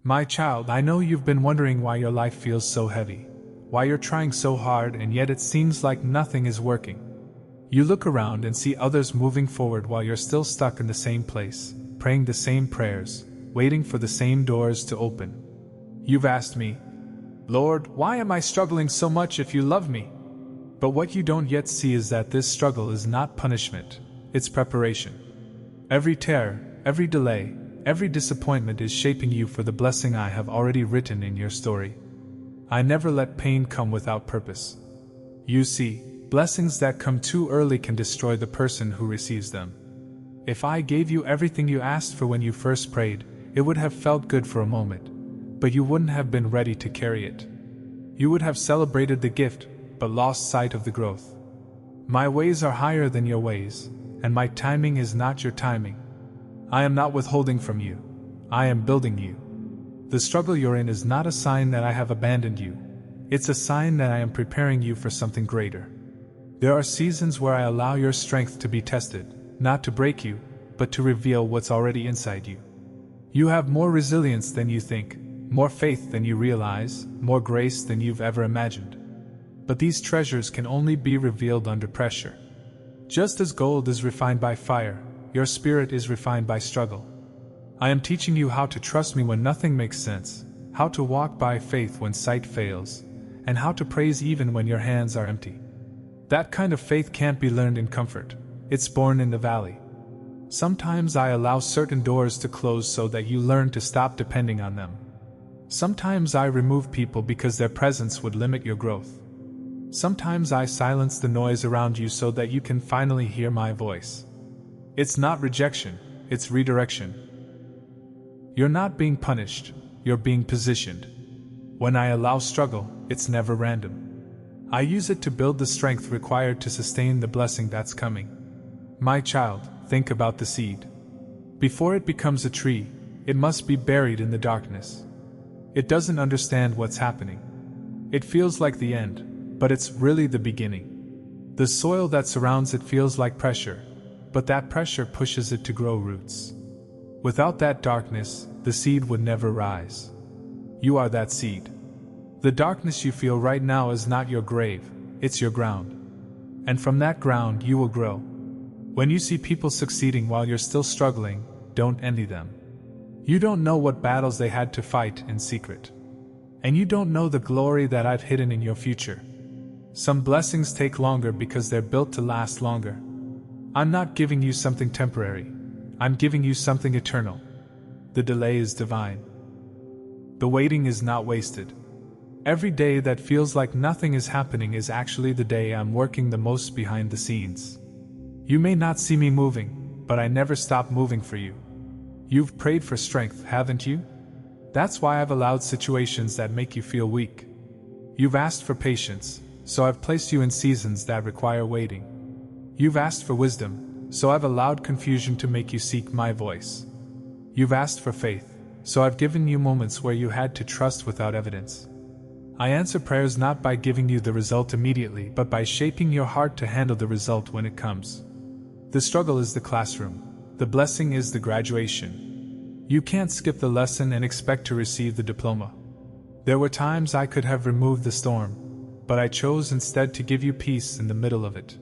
My child, I know you've been wondering why your life feels so heavy, why you're trying so hard and yet it seems like nothing is working. You look around and see others moving forward while you're still stuck in the same place, praying the same prayers, waiting for the same doors to open. You've asked me, Lord, why am I struggling so much if you love me? But what you don't yet see is that this struggle is not punishment, it's preparation. Every tear, every delay, every disappointment is shaping you for the blessing I have already written in your story. I never let pain come without purpose. You see, blessings that come too early can destroy the person who receives them. If I gave you everything you asked for when you first prayed, it would have felt good for a moment, but you wouldn't have been ready to carry it. You would have celebrated the gift, but lost sight of the growth. My ways are higher than your ways, and my timing is not your timing. I am not withholding from you. I am building you. The struggle you're in is not a sign that I have abandoned you. It's a sign that I am preparing you for something greater. There are seasons where I allow your strength to be tested, not to break you, but to reveal what's already inside you. You have more resilience than you think, more faith than you realize, more grace than you've ever imagined. But these treasures can only be revealed under pressure. Just as gold is refined by fire, your spirit is refined by struggle. I am teaching you how to trust me when nothing makes sense, how to walk by faith when sight fails, and how to praise even when your hands are empty. That kind of faith can't be learned in comfort. It's born in the valley. Sometimes I allow certain doors to close so that you learn to stop depending on them. Sometimes I remove people because their presence would limit your growth. Sometimes I silence the noise around you so that you can finally hear my voice. It's not rejection, it's redirection. You're not being punished, you're being positioned. When I allow struggle, it's never random. I use it to build the strength required to sustain the blessing that's coming. My child, think about the seed. Before it becomes a tree, it must be buried in the darkness. It doesn't understand what's happening. It feels like the end, but it's really the beginning. The soil that surrounds it feels like pressure, but that pressure pushes it to grow roots. Without that darkness, the seed would never rise. You are that seed. The darkness you feel right now is not your grave, it's your ground. And from that ground you will grow. When you see people succeeding while you're still struggling, don't envy them. You don't know what battles they had to fight in secret. And you don't know the glory that I've hidden in your future. Some blessings take longer because they're built to last longer. I'm not giving you something temporary. I'm giving you something eternal. The delay is divine. The waiting is not wasted. Every day that feels like nothing is happening is actually the day I'm working the most behind the scenes. You may not see me moving, but I never stop moving for you. You've prayed for strength, haven't you? That's why I've allowed situations that make you feel weak. You've asked for patience, so I've placed you in seasons that require waiting. You've asked for wisdom, so I've allowed confusion to make you seek my voice. You've asked for faith, so I've given you moments where you had to trust without evidence. I answer prayers not by giving you the result immediately, but by shaping your heart to handle the result when it comes. The struggle is the classroom. The blessing is the graduation. You can't skip the lesson and expect to receive the diploma. There were times I could have removed the storm, but I chose instead to give you peace in the middle of it.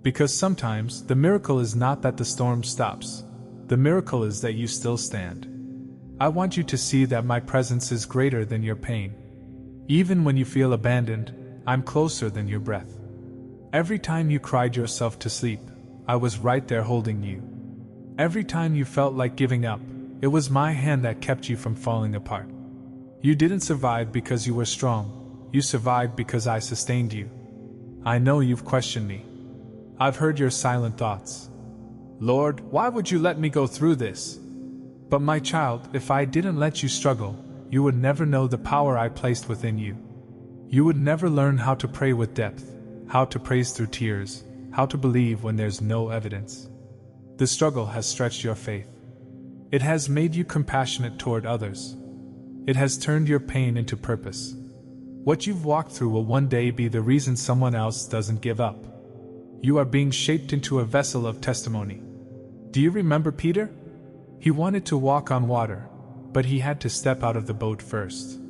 Because sometimes the miracle is not that the storm stops. The miracle is that you still stand. I want you to see that my presence is greater than your pain. Even when you feel abandoned, I'm closer than your breath. Every time you cried yourself to sleep, I was right there holding you. Every time you felt like giving up, it was my hand that kept you from falling apart. You didn't survive because you were strong. You survived because I sustained you. I know you've questioned me. I've heard your silent thoughts. Lord, why would you let me go through this? But my child, if I didn't let you struggle, you would never know the power I placed within you. You would never learn how to pray with depth, how to praise through tears, how to believe when there's no evidence. The struggle has stretched your faith. It has made you compassionate toward others. It has turned your pain into purpose. What you've walked through will one day be the reason someone else doesn't give up. You are being shaped into a vessel of testimony. Do you remember Peter? He wanted to walk on water, but he had to step out of the boat first.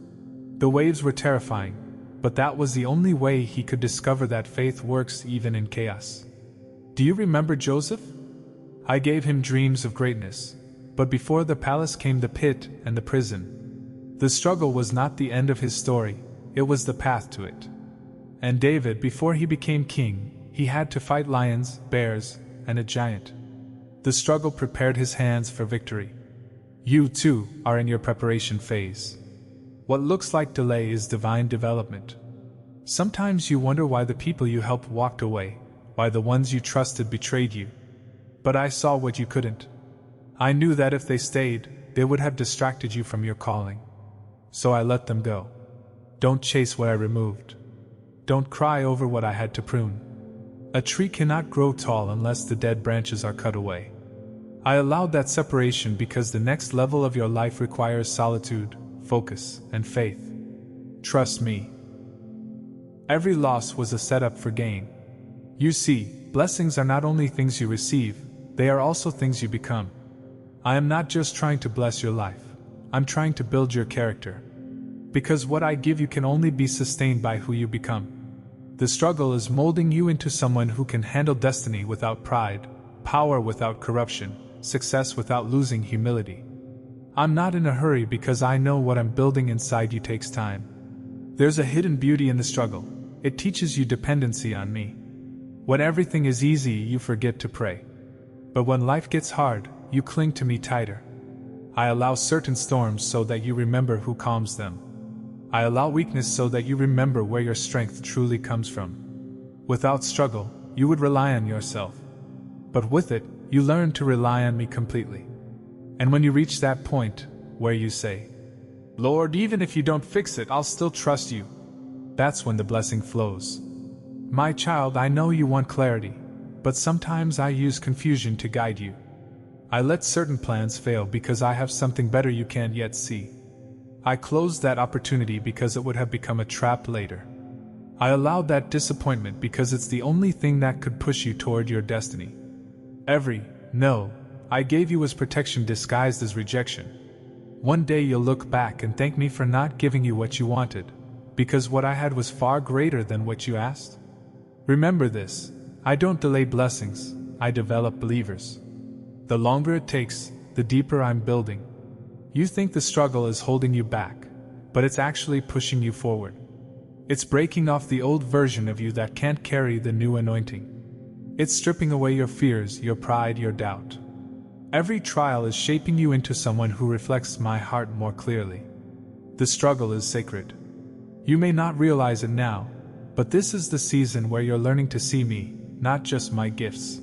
The waves were terrifying, but that was the only way he could discover that faith works even in chaos. Do you remember Joseph? I gave him dreams of greatness, but before the palace came the pit and the prison. The struggle was not the end of his story, it was the path to it. And David, before he became king, he had to fight lions, bears, and a giant. The struggle prepared his hands for victory. You, too, are in your preparation phase. What looks like delay is divine development. Sometimes you wonder why the people you helped walked away, why the ones you trusted betrayed you. But I saw what you couldn't. I knew that if they stayed, they would have distracted you from your calling. So I let them go. Don't chase what I removed. Don't cry over what I had to prune. A tree cannot grow tall unless the dead branches are cut away. I allowed that separation because the next level of your life requires solitude, focus, and faith. Trust me. Every loss was a setup for gain. You see, blessings are not only things you receive, they are also things you become. I am not just trying to bless your life, I'm trying to build your character. Because what I give you can only be sustained by who you become. The struggle is molding you into someone who can handle destiny without pride, power without corruption, success without losing humility. I'm not in a hurry because I know what I'm building inside you takes time. There's a hidden beauty in the struggle. It teaches you dependency on me. When everything is easy, you forget to pray. But when life gets hard, you cling to me tighter. I allow certain storms so that you remember who calms them. I allow weakness so that you remember where your strength truly comes from. Without struggle, you would rely on yourself. But with it, you learn to rely on me completely. And when you reach that point, where you say, Lord, even if you don't fix it, I'll still trust you, that's when the blessing flows. My child, I know you want clarity, but sometimes I use confusion to guide you. I let certain plans fail because I have something better you can't yet see. I closed that opportunity because it would have become a trap later. I allowed that disappointment because it's the only thing that could push you toward your destiny. Every no I gave you was protection disguised as rejection. One day you'll look back and thank me for not giving you what you wanted, because what I had was far greater than what you asked. Remember this, I don't delay blessings, I develop believers. The longer it takes, the deeper I'm building. You think the struggle is holding you back, but it's actually pushing you forward. It's breaking off the old version of you that can't carry the new anointing. It's stripping away your fears, your pride, your doubt. Every trial is shaping you into someone who reflects my heart more clearly. The struggle is sacred. You may not realize it now, but this is the season where you're learning to see me, not just my gifts.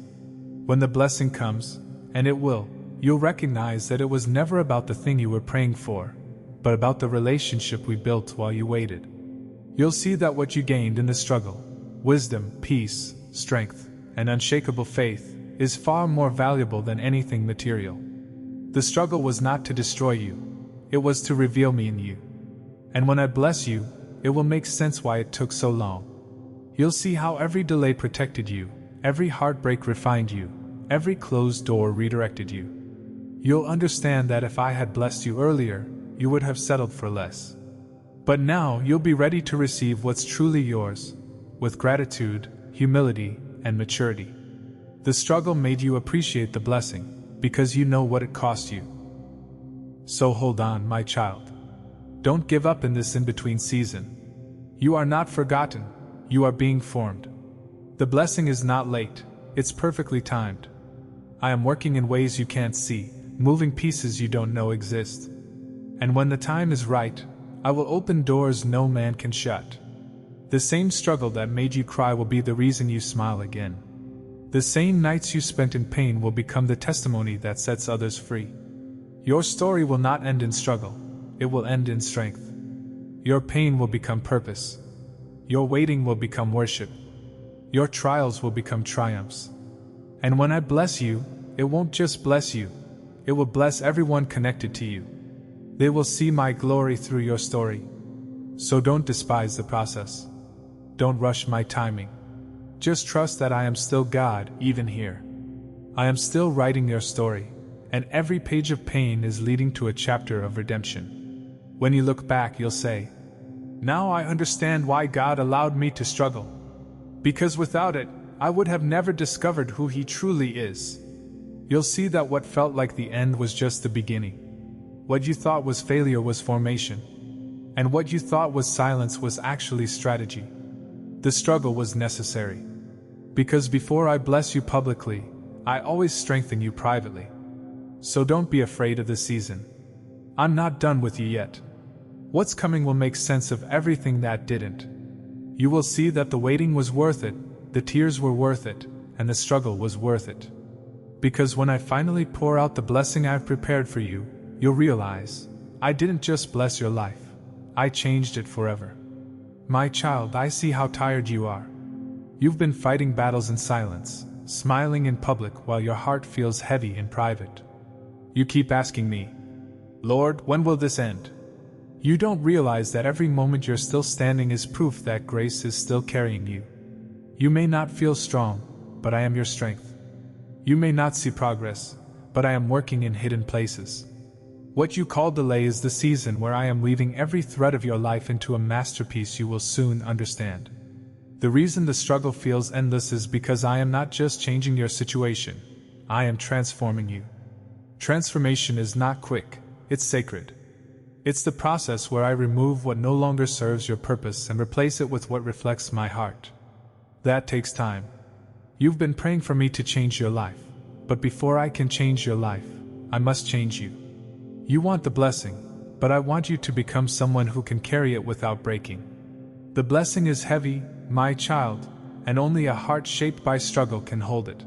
When the blessing comes, and it will, you'll recognize that it was never about the thing you were praying for, but about the relationship we built while you waited. You'll see that what you gained in the struggle, wisdom, peace, strength, and unshakable faith, is far more valuable than anything material. The struggle was not to destroy you, it was to reveal me in you. And when I bless you, it will make sense why it took so long. You'll see how every delay protected you, every heartbreak refined you, every closed door redirected you. You'll understand that if I had blessed you earlier, you would have settled for less. But now you'll be ready to receive what's truly yours, with gratitude, humility, and maturity. The struggle made you appreciate the blessing, because you know what it cost you. So hold on, my child. Don't give up in this in-between season. You are not forgotten, you are being formed. The blessing is not late, it's perfectly timed. I am working in ways you can't see, moving pieces you don't know exist. And when the time is right, I will open doors no man can shut. The same struggle that made you cry will be the reason you smile again. The same nights you spent in pain will become the testimony that sets others free. Your story will not end in struggle, it will end in strength. Your pain will become purpose. Your waiting will become worship. Your trials will become triumphs. And when I bless you, it won't just bless you, it will bless everyone connected to you. They will see my glory through your story. So don't despise the process. Don't rush my timing. Just trust that I am still God, even here. I am still writing your story, and every page of pain is leading to a chapter of redemption. When you look back, you'll say, "Now I understand why God allowed me to struggle. Because without it, I would have never discovered who He truly is." You'll see that what felt like the end was just the beginning. What you thought was failure was formation. And what you thought was silence was actually strategy. The struggle was necessary. Because before I bless you publicly, I always strengthen you privately. So don't be afraid of the season. I'm not done with you yet. What's coming will make sense of everything that didn't. You will see that the waiting was worth it, the tears were worth it, and the struggle was worth it. Because when I finally pour out the blessing I've prepared for you, you'll realize, I didn't just bless your life, I changed it forever. My child, I see how tired you are. You've been fighting battles in silence, smiling in public while your heart feels heavy in private. You keep asking me, "Lord, when will this end?" You don't realize that every moment you're still standing is proof that grace is still carrying you. You may not feel strong, but I am your strength. You may not see progress, but I am working in hidden places. What you call delay is the season where I am weaving every thread of your life into a masterpiece you will soon understand. The reason the struggle feels endless is because I am not just changing your situation, I am transforming you. Transformation is not quick, it's sacred. It's the process where I remove what no longer serves your purpose and replace it with what reflects my heart. That takes time. You've been praying for me to change your life, but before I can change your life, I must change you. You want the blessing, but I want you to become someone who can carry it without breaking. The blessing is heavy, my child, and only a heart shaped by struggle can hold it.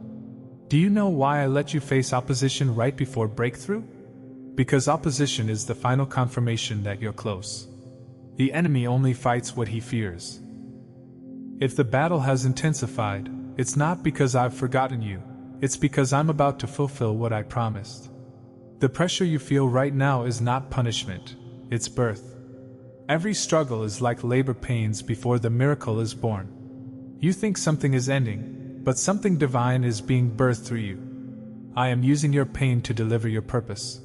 Do you know why I let you face opposition right before breakthrough? Because opposition is the final confirmation that you're close. The enemy only fights what he fears. If the battle has intensified, it's not because I've forgotten you, it's because I'm about to fulfill what I promised. The pressure you feel right now is not punishment, it's birth. Every struggle is like labor pains before the miracle is born. You think something is ending, but something divine is being birthed through you. I am using your pain to deliver your purpose.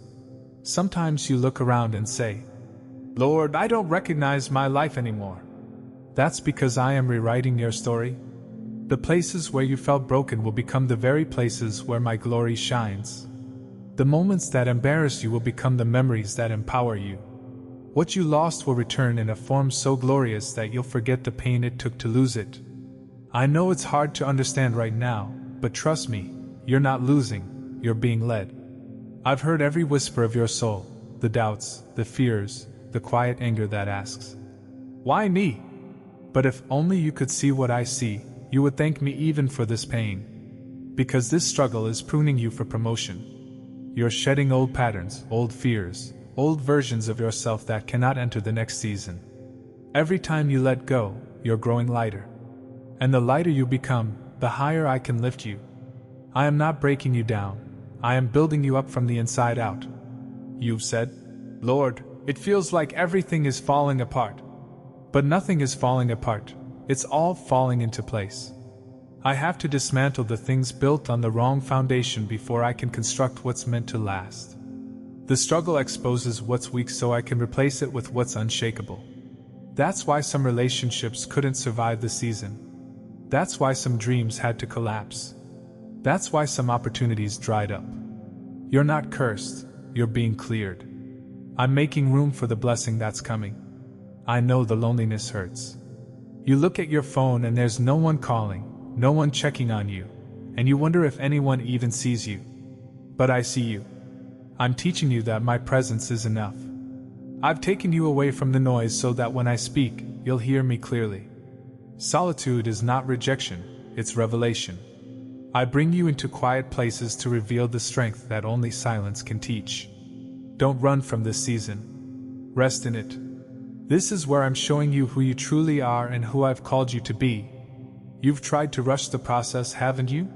Sometimes you look around and say, "Lord, I don't recognize my life anymore." That's because I am rewriting your story. The places where you felt broken will become the very places where my glory shines. The moments that embarrass you will become the memories that empower you. What you lost will return in a form so glorious that you'll forget the pain it took to lose it. I know it's hard to understand right now, but trust me, you're not losing, you're being led. I've heard every whisper of your soul, the doubts, the fears, the quiet anger that asks, "Why me?" But if only you could see what I see, you would thank me even for this pain. Because this struggle is pruning you for promotion. You're shedding old patterns, old fears, old versions of yourself that cannot enter the next season. Every time you let go, you're growing lighter. And the lighter you become, the higher I can lift you. I am not breaking you down, I am building you up from the inside out. You've said, "Lord, it feels like everything is falling apart." But nothing is falling apart, it's all falling into place. I have to dismantle the things built on the wrong foundation before I can construct what's meant to last. The struggle exposes what's weak so I can replace it with what's unshakable. That's why some relationships couldn't survive the season. That's why some dreams had to collapse. That's why some opportunities dried up. You're not cursed, you're being cleared. I'm making room for the blessing that's coming. I know the loneliness hurts. You look at your phone and there's no one calling, no one checking on you, and you wonder if anyone even sees you. But I see you. I'm teaching you that my presence is enough. I've taken you away from the noise so that when I speak, you'll hear me clearly. Solitude is not rejection, it's revelation. I bring you into quiet places to reveal the strength that only silence can teach. Don't run from this season. Rest in it. This is where I'm showing you who you truly are and who I've called you to be. You've tried to rush the process, haven't you?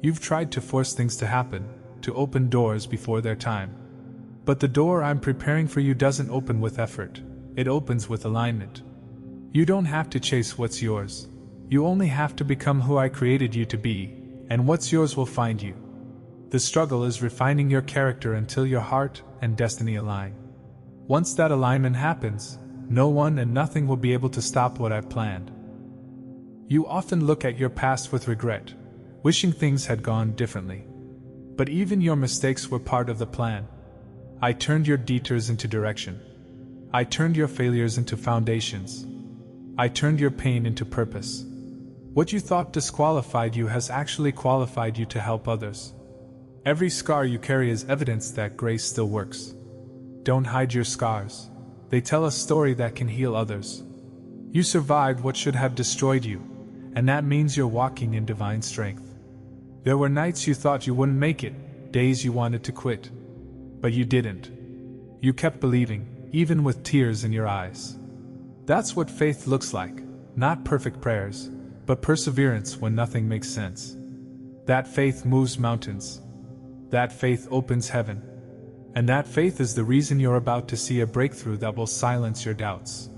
You've tried to force things to happen, to open doors before their time. But the door I'm preparing for you doesn't open with effort, it opens with alignment. You don't have to chase what's yours. You only have to become who I created you to be, and what's yours will find you. The struggle is refining your character until your heart and destiny align. Once that alignment happens, no one and nothing will be able to stop what I've planned. You often look at your past with regret, wishing things had gone differently. But even your mistakes were part of the plan. I turned your detours into direction. I turned your failures into foundations. I turned your pain into purpose. What you thought disqualified you has actually qualified you to help others. Every scar you carry is evidence that grace still works. Don't hide your scars. They tell a story that can heal others. You survived what should have destroyed you, and that means you're walking in divine strength. There were nights you thought you wouldn't make it, days you wanted to quit. But you didn't. You kept believing, even with tears in your eyes. That's what faith looks like, not perfect prayers, but perseverance when nothing makes sense. That faith moves mountains. That faith opens heaven. And that faith is the reason you're about to see a breakthrough that will silence your doubts.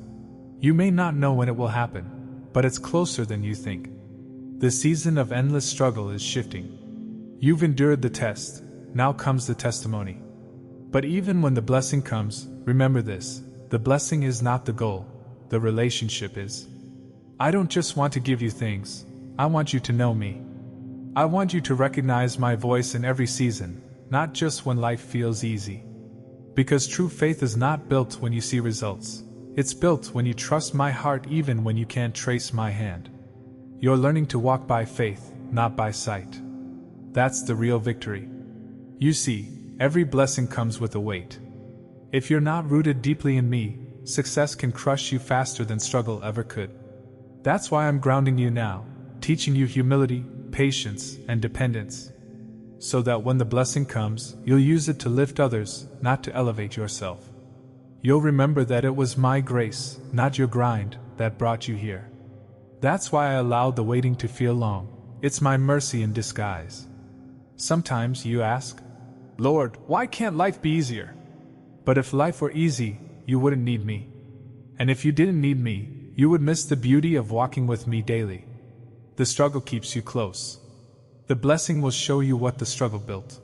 You may not know when it will happen, but it's closer than you think. The season of endless struggle is shifting. You've endured the test, now comes the testimony. But even when the blessing comes, remember this: the blessing is not the goal, the relationship is. I don't just want to give you things, I want you to know me. I want you to recognize my voice in every season, not just when life feels easy. Because true faith is not built when you see results. It's built when you trust my heart even when you can't trace my hand. You're learning to walk by faith, not by sight. That's the real victory. You see, every blessing comes with a weight. If you're not rooted deeply in me, success can crush you faster than struggle ever could. That's why I'm grounding you now, teaching you humility, patience, and dependence. So that when the blessing comes, you'll use it to lift others, not to elevate yourself. You'll remember that it was my grace, not your grind, that brought you here. That's why I allowed the waiting to feel long. It's my mercy in disguise. Sometimes you ask, Lord, why can't life be easier? But if life were easy, you wouldn't need me. And if you didn't need me, you would miss the beauty of walking with me daily. The struggle keeps you close. The blessing will show you what the struggle built.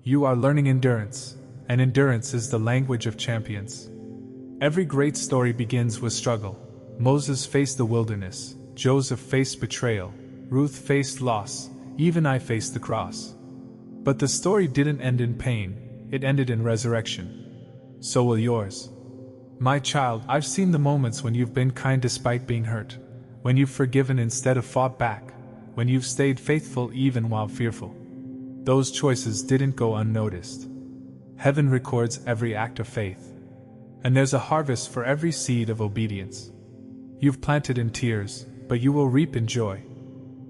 You are learning endurance, and endurance is the language of champions. Every great story begins with struggle. Moses faced the wilderness, Joseph faced betrayal, Ruth faced loss, even I faced the cross. But the story didn't end in pain, it ended in resurrection. So will yours. My child, I've seen the moments when you've been kind despite being hurt, when you've forgiven instead of fought back, when you've stayed faithful even while fearful. Those choices didn't go unnoticed. Heaven records every act of faith. And there's a harvest for every seed of obedience. You've planted in tears, but you will reap in joy.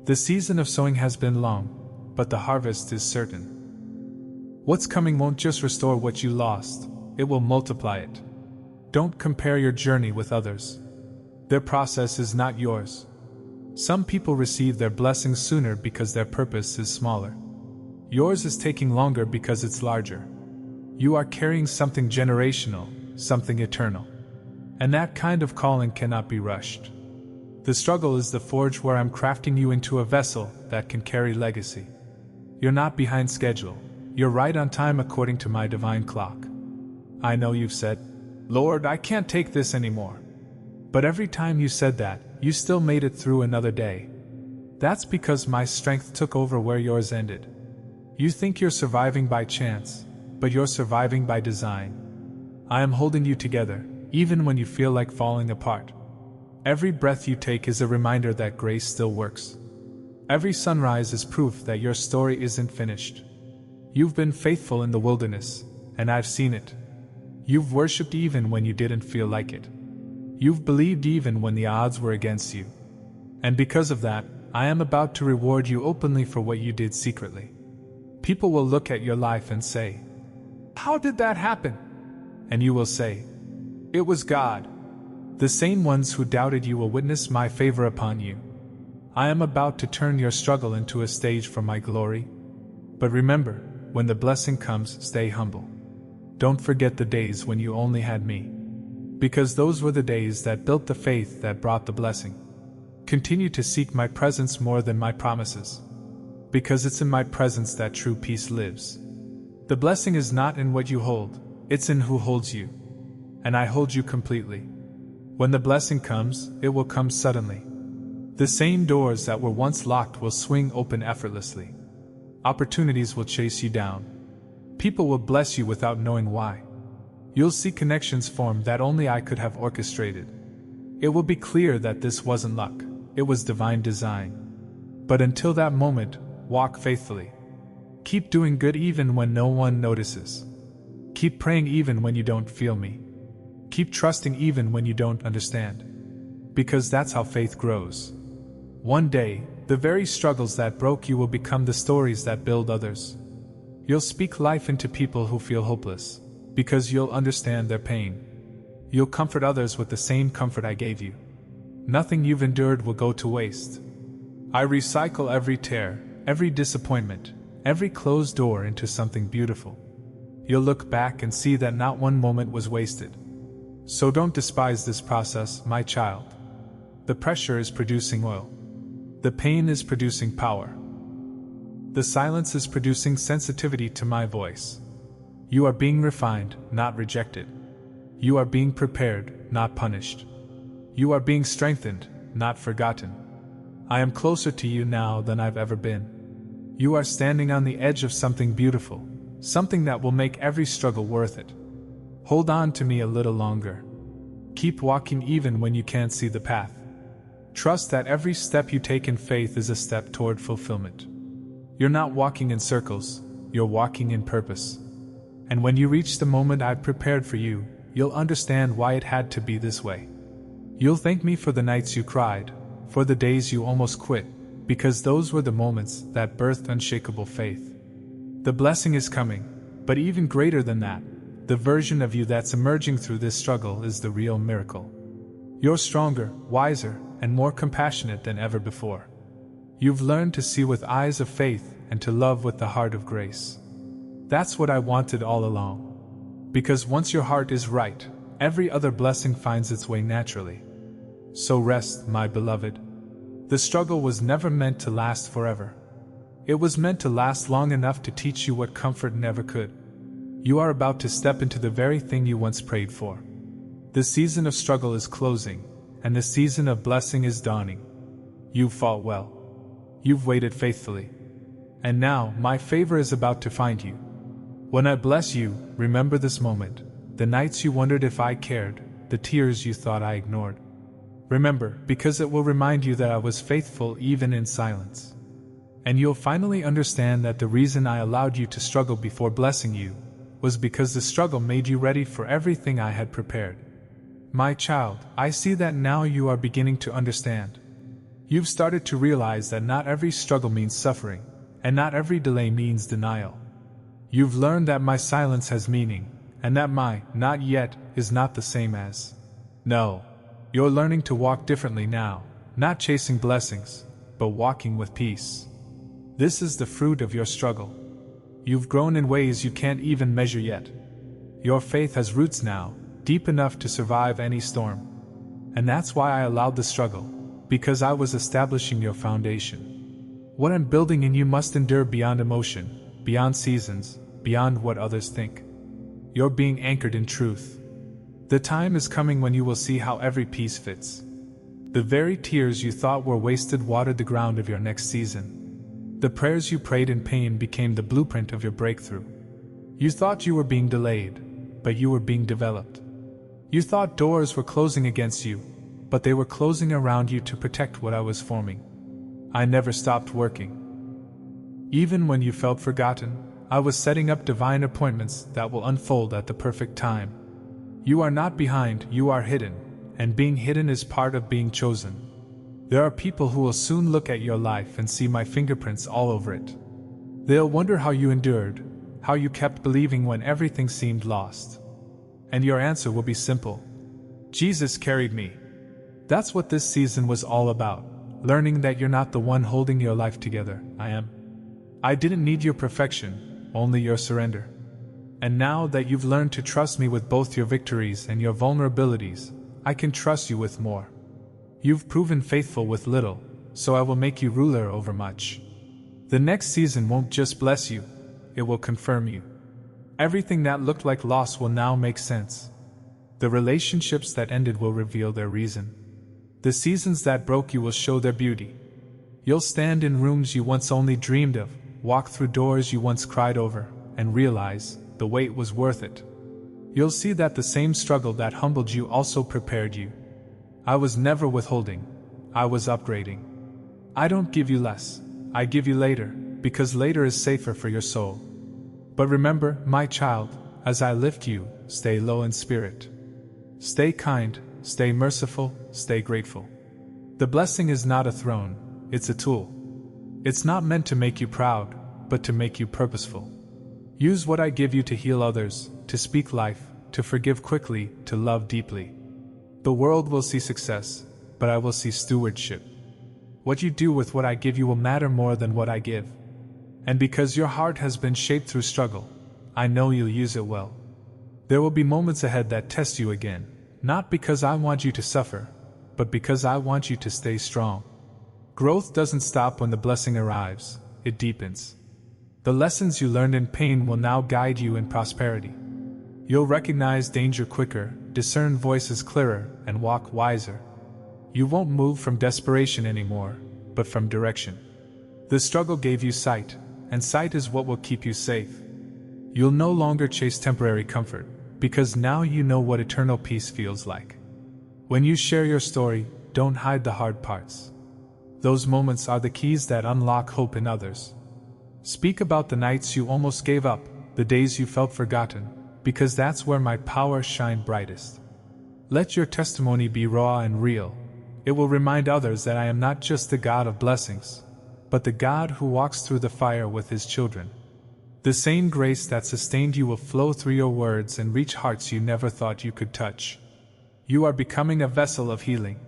The season of sowing has been long, but the harvest is certain. What's coming won't just restore what you lost, it will multiply it. Don't compare your journey with others. Their process is not yours. Some people receive their blessings sooner because their purpose is smaller. Yours is taking longer because it's larger. You are carrying something generational, something eternal. And that kind of calling cannot be rushed. The struggle is the forge where I'm crafting you into a vessel that can carry legacy. You're not behind schedule. You're right on time according to my divine clock. I know you've said, Lord, I can't take this anymore. But every time you said that, you still made it through another day. That's because my strength took over where yours ended. You think you're surviving by chance, but you're surviving by design. I am holding you together, even when you feel like falling apart. Every breath you take is a reminder that grace still works. Every sunrise is proof that your story isn't finished. You've been faithful in the wilderness, and I've seen it. You've worshipped even when you didn't feel like it. You've believed even when the odds were against you. And because of that, I am about to reward you openly for what you did secretly. People will look at your life and say, How did that happen? And you will say, It was God. The same ones who doubted you will witness my favor upon you. I am about to turn your struggle into a stage for my glory. But remember, when the blessing comes, stay humble. Don't forget the days when you only had me. Because those were the days that built the faith that brought the blessing. Continue to seek my presence more than my promises. Because it's in my presence that true peace lives. The blessing is not in what you hold, it's in who holds you. And I hold you completely. When the blessing comes, it will come suddenly. The same doors that were once locked will swing open effortlessly. Opportunities will chase you down. People will bless you without knowing why. You'll see connections form that only I could have orchestrated. It will be clear that this wasn't luck, it was divine design. But until that moment, walk faithfully. Keep doing good even when no one notices. Keep praying even when you don't feel me. Keep trusting even when you don't understand. Because that's how faith grows. One day, the very struggles that broke you will become the stories that build others. You'll speak life into people who feel hopeless, because you'll understand their pain. You'll comfort others with the same comfort I gave you. Nothing you've endured will go to waste. I recycle every tear, every disappointment, every closed door into something beautiful. You'll look back and see that not one moment was wasted. So don't despise this process, my child. The pressure is producing oil. The pain is producing power. The silence is producing sensitivity to my voice. You are being refined, not rejected. You are being prepared, not punished. You are being strengthened, not forgotten. I am closer to you now than I've ever been. You are standing on the edge of something beautiful, something that will make every struggle worth it. Hold on to me a little longer. Keep walking even when you can't see the path. Trust that every step you take in faith is a step toward fulfillment. You're not walking in circles, you're walking in purpose. And when you reach the moment I've prepared for you, you'll understand why it had to be this way. You'll thank me for the nights you cried, for the days you almost quit, because those were the moments that birthed unshakable faith. The blessing is coming, but even greater than that, the version of you that's emerging through this struggle is the real miracle. You're stronger, wiser, and more compassionate than ever before. You've learned to see with eyes of faith and to love with the heart of grace. That's what I wanted all along. Because once your heart is right, every other blessing finds its way naturally. So rest, my beloved. The struggle was never meant to last forever. It was meant to last long enough to teach you what comfort never could. You are about to step into the very thing you once prayed for. The season of struggle is closing, and the season of blessing is dawning. You've fought well. You've waited faithfully. And now, my favor is about to find you. When I bless you, remember this moment, the nights you wondered if I cared, the tears you thought I ignored. Remember, because it will remind you that I was faithful even in silence. And you'll finally understand that the reason I allowed you to struggle before blessing you was because the struggle made you ready for everything I had prepared. My child, I see that now you are beginning to understand. You've started to realize that not every struggle means suffering, and not every delay means denial. You've learned that my silence has meaning, and that my "not yet" is not the same as "no." You're learning to walk differently now, not chasing blessings, but walking with peace. This is the fruit of your struggle. You've grown in ways you can't even measure yet. Your faith has roots now, deep enough to survive any storm. And that's why I allowed the struggle, because I was establishing your foundation. What I'm building in you must endure beyond emotion, beyond seasons, beyond what others think. You're being anchored in truth. The time is coming when you will see how every piece fits. The very tears you thought were wasted watered the ground of your next season. The prayers you prayed in pain became the blueprint of your breakthrough. You thought you were being delayed, but you were being developed. You thought doors were closing against you, but they were closing around you to protect what I was forming. I never stopped working. Even when you felt forgotten, I was setting up divine appointments that will unfold at the perfect time. You are not behind, you are hidden, and being hidden is part of being chosen. There are people who will soon look at your life and see my fingerprints all over it. They'll wonder how you endured, how you kept believing when everything seemed lost. And your answer will be simple. Jesus carried me. That's what this season was all about, learning that you're not the one holding your life together, I am. I didn't need your perfection, only your surrender. And now that you've learned to trust me with both your victories and your vulnerabilities, I can trust you with more. You've proven faithful with little, so I will make you ruler over much. The next season won't just bless you, it will confirm you. Everything that looked like loss will now make sense. The relationships that ended will reveal their reason. The seasons that broke you will show their beauty. You'll stand in rooms you once only dreamed of, walk through doors you once cried over, and realize the wait was worth it. You'll see that the same struggle that humbled you also prepared you. I was never withholding, I was upgrading. I don't give you less, I give you later, because later is safer for your soul. But remember, my child, as I lift you, stay low in spirit. Stay kind, stay merciful, stay grateful. The blessing is not a throne, it's a tool. It's not meant to make you proud, but to make you purposeful. Use what I give you to heal others, to speak life, to forgive quickly, to love deeply. The world will see success, but I will see stewardship. What you do with what I give you will matter more than what I give. And because your heart has been shaped through struggle, I know you'll use it well. There will be moments ahead that test you again, not because I want you to suffer, but because I want you to stay strong. Growth doesn't stop when the blessing arrives, it deepens. The lessons you learned in pain will now guide you in prosperity. You'll recognize danger quicker, discern voices clearer, and walk wiser. You won't move from desperation anymore, but from direction. The struggle gave you sight, and sight is what will keep you safe. You'll no longer chase temporary comfort, because now you know what eternal peace feels like. When you share your story, don't hide the hard parts. Those moments are the keys that unlock hope in others. Speak about the nights you almost gave up, the days you felt forgotten, because that's where my power shined brightest. Let your testimony be raw and real. It will remind others that I am not just the God of blessings, but the God who walks through the fire with his children. The same grace that sustained you will flow through your words and reach hearts you never thought you could touch. You are becoming a vessel of healing,